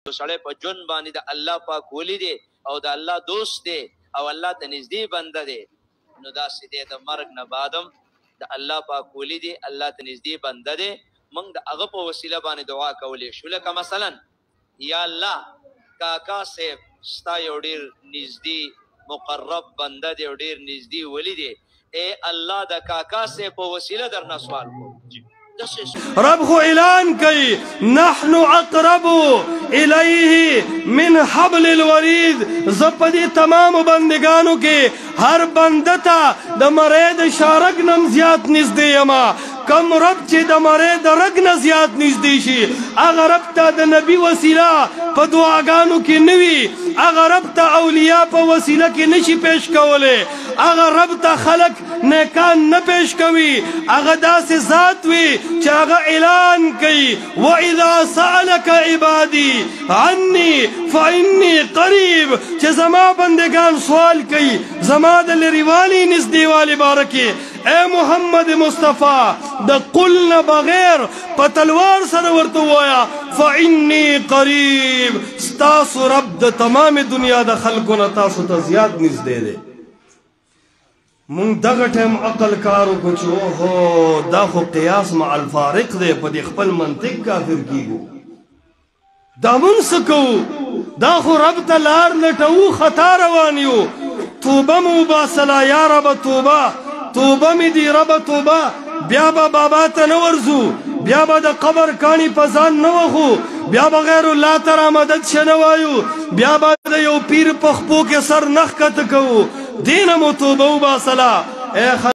سړی په ژوند باندې د الله پاک ولی دی او د الله دوست دی او الله ته نږدې بنده دی، نو داسې دی د مرګ نه بعدم د الله پاک ولی دی، الله ته نږدې بنده دی. موږ د هغه په وسیله باندې دعا کولی شو. لکه مثلا یا الله کاکا صاحب ستا یو ډېر نږدې مقرب بنده دی او ډېر نږدې ولی دی، اے الله د کاکا صاحب په وسیله درنه سوال کوو. رب خو اعلان کئی نحن اقرب الیہ من حبل الورید. زپدی تمام بندگانو کے ہر بندتا د مرید شارک نم زیاد نزدی یما. کم رب چی د مرید رگ ن زیاد نزدی شی اغا رب تا د نبی وسیلہ پا دعاگانو کی نوی، اغا رب تا اولیاء پا وسیلہ کی نشی پیش کولے، اغا رب تا خلق نیکان نہ پیش کوی، اغا دا سے ذات وی چاگا اعلان کئی وَإِذَا سَأَلَكَ عِبَادِي عَنِّي فَإِنِّي قَرِيب. چھ زما بندگان سوال کئی زما دلری والی نزدی والی بارکی. اے محمد مصطفیٰ دا قلنا بغیر پتلوار سرورتو ہویا فَإِنِّي قَرِيب. ستاسو رب دا تمام دنیا دا خلقونا تاسو تا زیاد نزدے دے. مونگ دغه ټیم عقل کارو کو چې اوهو دا خو قیاس مع الفارق دی، په دې خپل منطق کافر کیږو. دا مونږ څه کوو؟ دا خو رب ته لار لټوو، خطا روان یو. توبه مو وباسله یا ربه توبه، توبه مې دي ربه توبه. بیا به بابا ته نه ورځو، بیا به د قبر کاڼي په ځان نه وخو، بیا به غیر الله ته را مدد شه نه وایو، بیا به د یو پیر په خپو کې سر نه ښکته کوو. دینه مو توبه وباسله.